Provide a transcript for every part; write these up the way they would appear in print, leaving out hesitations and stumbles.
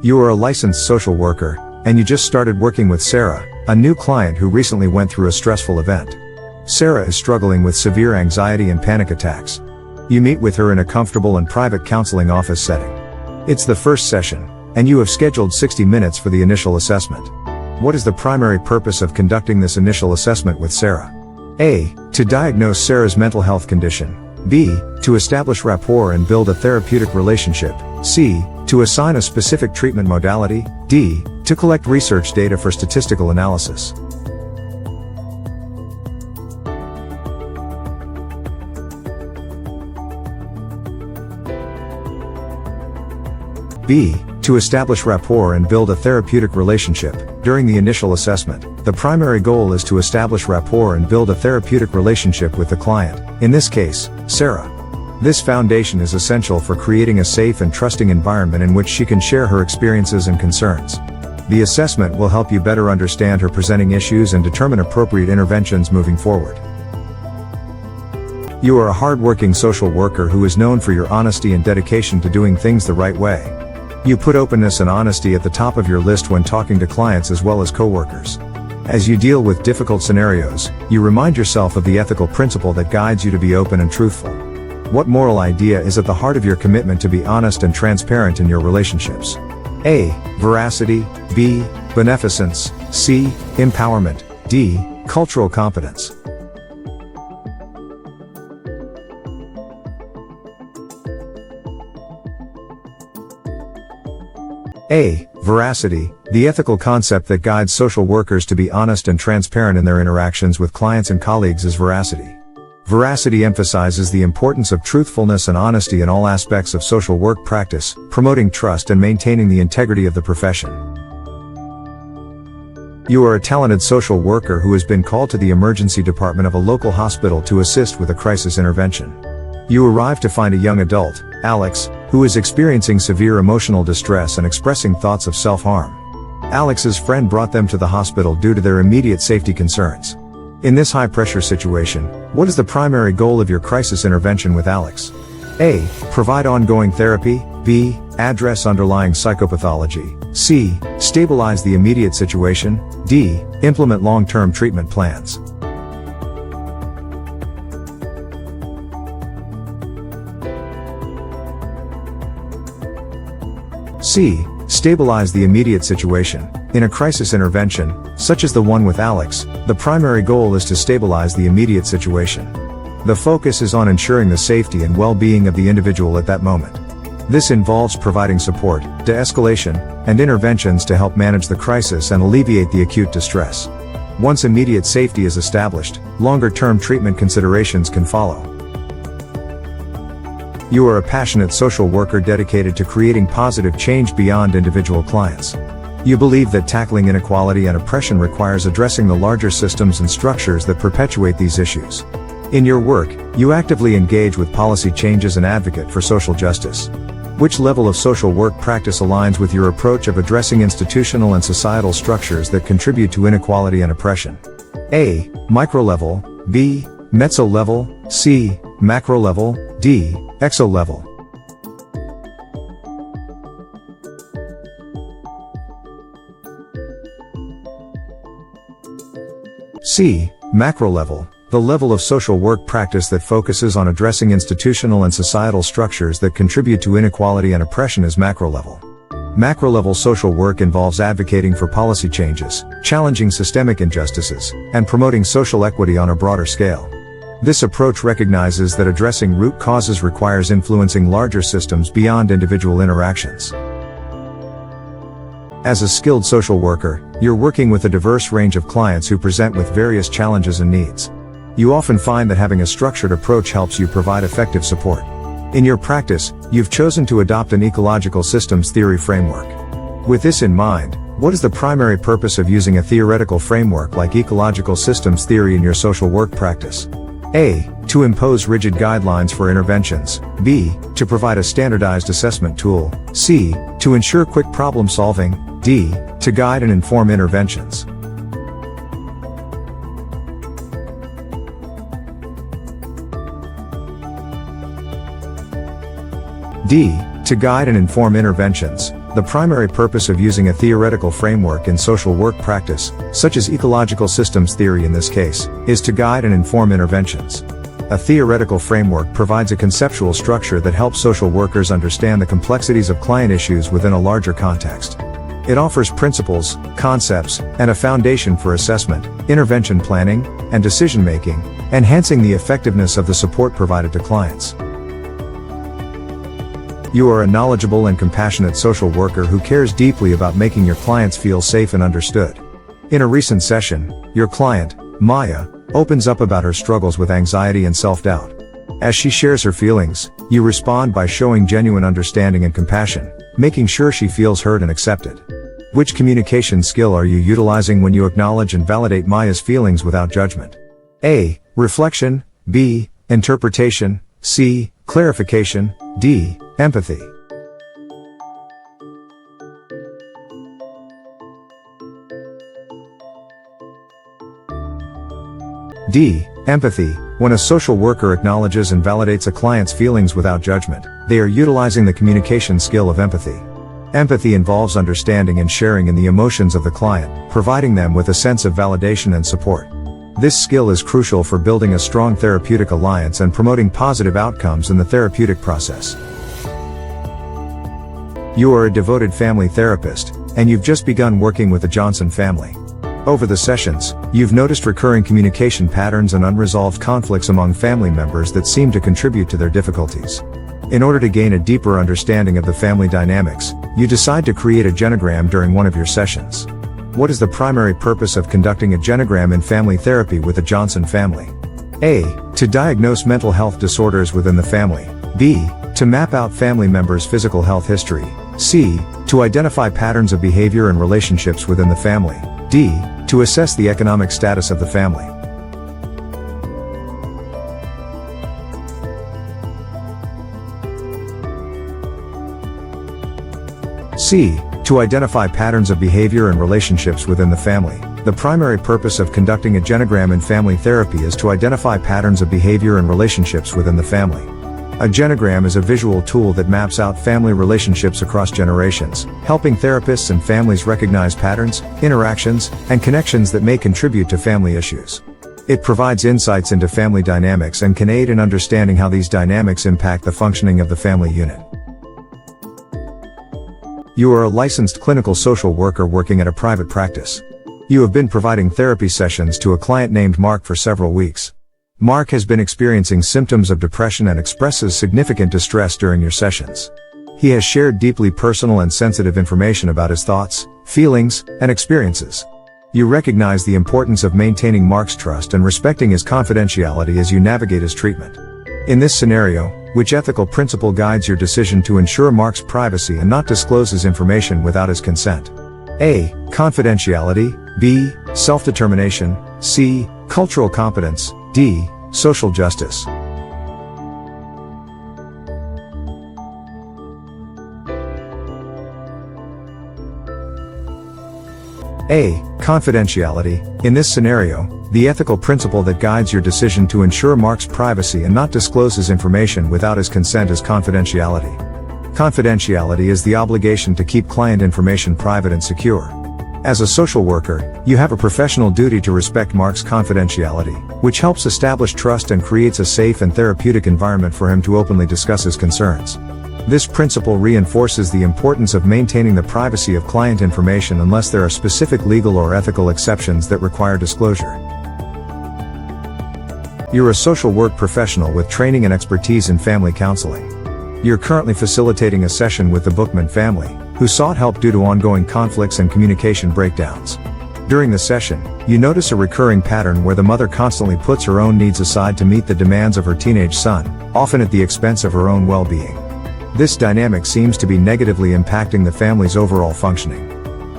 You are a licensed social worker, and you just started working with Sarah, a new client who recently went through a stressful event. Sarah is struggling with severe anxiety and panic attacks. You meet with her in a comfortable and private counseling office setting. It's the first session, and you have scheduled 60 minutes for the initial assessment. What is the primary purpose of conducting this initial assessment with Sarah? A. To diagnose Sarah's mental health condition. B. To establish rapport and build a therapeutic relationship. C. To assign a specific treatment modality. D. To collect research data for statistical analysis. B. To establish rapport and build a therapeutic relationship. During the initial assessment, the primary goal is to establish rapport and build a therapeutic relationship with the client, in this case, Sarah. This foundation is essential for creating a safe and trusting environment in which she can share her experiences and concerns. The assessment will help you better understand her presenting issues and determine appropriate interventions moving forward. You are a hardworking social worker who is known for your honesty and dedication to doing things the right way. You put openness and honesty at the top of your list when talking to clients as well as coworkers. As you deal with difficult scenarios, you remind yourself of the ethical principle that guides you to be open and truthful. What moral idea is at the heart of your commitment to be honest and transparent in your relationships? A. Veracity. B. Beneficence. C. Empowerment. D. Cultural competence. A. Veracity. The ethical concept that guides social workers to be honest and transparent in their interactions with clients and colleagues is veracity. Veracity emphasizes the importance of truthfulness and honesty in all aspects of social work practice, promoting trust and maintaining the integrity of the profession. You are a talented social worker who has been called to the emergency department of a local hospital to assist with a crisis intervention. You arrive to find a young adult, Alex, who is experiencing severe emotional distress and expressing thoughts of self-harm. Alex's friend brought them to the hospital due to their immediate safety concerns. In this high-pressure situation, what is the primary goal of your crisis intervention with Alex? A. Provide ongoing therapy. B. Address underlying psychopathology. C. Stabilize the immediate situation. D. Implement long-term treatment plans. C. Stabilize the immediate situation. In a crisis intervention, such as the one with Alex, the primary goal is to stabilize the immediate situation. The focus is on ensuring the safety and well-being of the individual at that moment. This involves providing support, de-escalation, and interventions to help manage the crisis and alleviate the acute distress. Once immediate safety is established, longer-term treatment considerations can follow. You are a passionate social worker dedicated to creating positive change beyond individual clients. You believe that tackling inequality and oppression requires addressing the larger systems and structures that perpetuate these issues. In your work, you actively engage with policy changes and advocate for social justice. Which level of social work practice aligns with your approach of addressing institutional and societal structures that contribute to inequality and oppression? A. Micro level. B. Meso level. C. Macro level. D. Exo level. C. Macro level. The level of social work practice that focuses on addressing institutional and societal structures that contribute to inequality and oppression is macro level. Macro level social work involves advocating for policy changes, challenging systemic injustices, and promoting social equity on a broader scale. This approach recognizes that addressing root causes requires influencing larger systems beyond individual interactions. As a skilled social worker, you're working with a diverse range of clients who present with various challenges and needs. You often find that having a structured approach helps you provide effective support. In your practice, you've chosen to adopt an ecological systems theory framework. With this in mind, what is the primary purpose of using a theoretical framework like ecological systems theory in your social work practice? A. To impose rigid guidelines for interventions. B. To provide a standardized assessment tool. C. To ensure quick problem solving. D. To guide and inform interventions. D. To guide and inform interventions. The primary purpose of using a theoretical framework in social work practice, such as ecological systems theory in this case, is to guide and inform interventions. A theoretical framework provides a conceptual structure that helps social workers understand the complexities of client issues within a larger context. It offers principles, concepts, and a foundation for assessment, intervention planning, and decision-making, enhancing the effectiveness of the support provided to clients. You are a knowledgeable and compassionate social worker who cares deeply about making your clients feel safe and understood. In a recent session, your client, Maya, opens up about her struggles with anxiety and self-doubt. As she shares her feelings, you respond by showing genuine understanding and compassion, making sure she feels heard and accepted. Which communication skill are you utilizing when you acknowledge and validate Maya's feelings without judgment? A. Reflection. B. Interpretation. C. Clarification. D. Empathy. D. Empathy. When a social worker acknowledges and validates a client's feelings without judgment, they are utilizing the communication skill of empathy. Empathy involves understanding and sharing in the emotions of the client, providing them with a sense of validation and support. This skill is crucial for building a strong therapeutic alliance and promoting positive outcomes in the therapeutic process. You are a devoted family therapist, and you've just begun working with the Johnson family. Over the sessions, you've noticed recurring communication patterns and unresolved conflicts among family members that seem to contribute to their difficulties. In order to gain a deeper understanding of the family dynamics, you decide to create a genogram during one of your sessions. What is the primary purpose of conducting a genogram in family therapy with the Johnson family? A. To diagnose mental health disorders within the family. B. To map out family members' physical health history. C. To identify patterns of behavior and relationships within the family. D. To assess the economic status of the family. C. To identify patterns of behavior and relationships within the family. The primary purpose of conducting a genogram in family therapy is to identify patterns of behavior and relationships within the family. A genogram is a visual tool that maps out family relationships across generations, helping therapists and families recognize patterns, interactions, and connections that may contribute to family issues. It provides insights into family dynamics and can aid in understanding how these dynamics impact the functioning of the family unit. You are a licensed clinical social worker working at a private practice. You have been providing therapy sessions to a client named Mark for several weeks. Mark has been experiencing symptoms of depression and expresses significant distress during your sessions. He has shared deeply personal and sensitive information about his thoughts, feelings, and experiences. You recognize the importance of maintaining Mark's trust and respecting his confidentiality as you navigate his treatment. In this scenario, which ethical principle guides your decision to ensure Mark's privacy and not disclose his information without his consent? A. Confidentiality. B. Self-determination. C. Cultural competence. D. Social justice. A. Confidentiality. In this scenario, the ethical principle that guides your decision to ensure Mark's privacy and not disclose his information without his consent is confidentiality. Confidentiality is the obligation to keep client information private and secure. As a social worker, you have a professional duty to respect Mark's confidentiality, which helps establish trust and creates a safe and therapeutic environment for him to openly discuss his concerns. This principle reinforces the importance of maintaining the privacy of client information unless there are specific legal or ethical exceptions that require disclosure. You're a social work professional with training and expertise in family counseling. You're currently facilitating a session with the Bookman family, who sought help due to ongoing conflicts and communication breakdowns. During the session, you notice a recurring pattern where the mother constantly puts her own needs aside to meet the demands of her teenage son, often at the expense of her own well-being. This dynamic seems to be negatively impacting the family's overall functioning.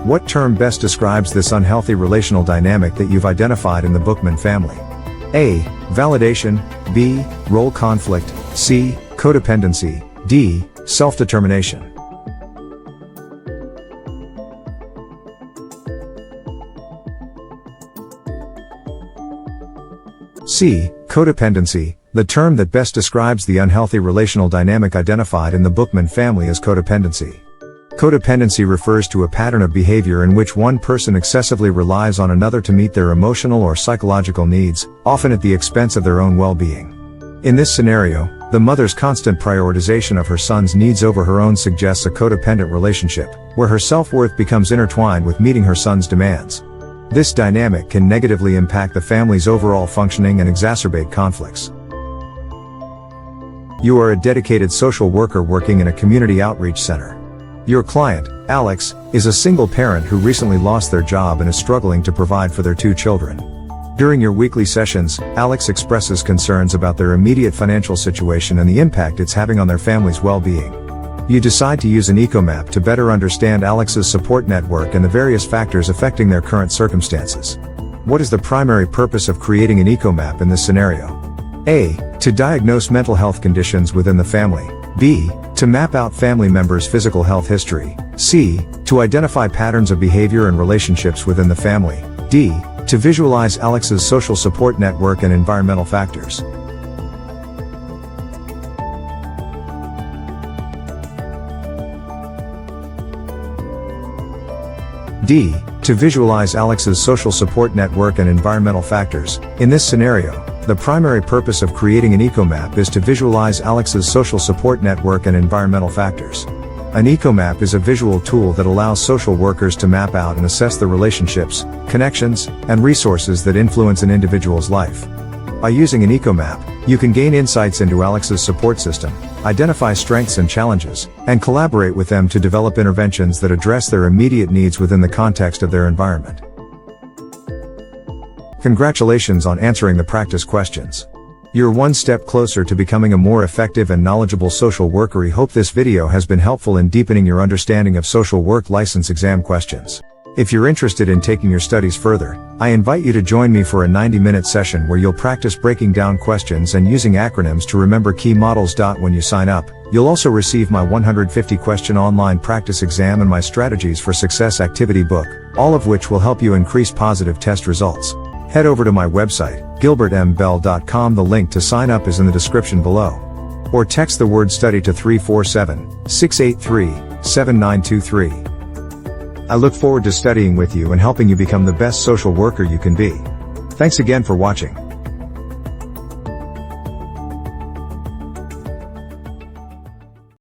What term best describes this unhealthy relational dynamic that you've identified in the Bookman family? A. Validation. B. Role conflict. C. Codependency. D. Self-determination. C. Codependency. The term that best describes the unhealthy relational dynamic identified in the Bookman family is codependency. Codependency refers to a pattern of behavior in which one person excessively relies on another to meet their emotional or psychological needs, often at the expense of their own well-being. In this scenario, the mother's constant prioritization of her son's needs over her own suggests a codependent relationship, where her self-worth becomes intertwined with meeting her son's demands. This dynamic can negatively impact the family's overall functioning and exacerbate conflicts. You are a dedicated social worker working in a community outreach center. Your client, Alex, is a single parent who recently lost their job and is struggling to provide for their 2 children. During your weekly sessions, Alex expresses concerns about their immediate financial situation and the impact it's having on their family's well-being. You decide to use an ecomap to better understand Alex's support network and the various factors affecting their current circumstances. What is the primary purpose of creating an ecomap in this scenario? A. To diagnose mental health conditions within the family. B. To map out family members' physical health history. C. To identify patterns of behavior and relationships within the family. D. To visualize Alex's social support network and environmental factors. D. To visualize Alex's social support network and environmental factors. In this scenario, the primary purpose of creating an ecomap is to visualize Alex's social support network and environmental factors. An ecomap is a visual tool that allows social workers to map out and assess the relationships, connections, and resources that influence an individual's life. By using an ecomap, you can gain insights into Alex's support system, identify strengths and challenges, and collaborate with them to develop interventions that address their immediate needs within the context of their environment. Congratulations on answering the practice questions. You're one step closer to becoming a more effective and knowledgeable social worker. I hope this video has been helpful in deepening your understanding of social work license exam questions. If you're interested in taking your studies further, I invite you to join me for a 90-minute session where you'll practice breaking down questions and using acronyms to remember key models. When you sign up, you'll also receive my 150-question online practice exam and my Strategies for Success activity book, all of which will help you increase positive test results. Head over to my website, gilbertmbell.com. The link to sign up is in the description below. Or text the word study to 347-683-7923. I look forward to studying with you and helping you become the best social worker you can be. Thanks again for watching.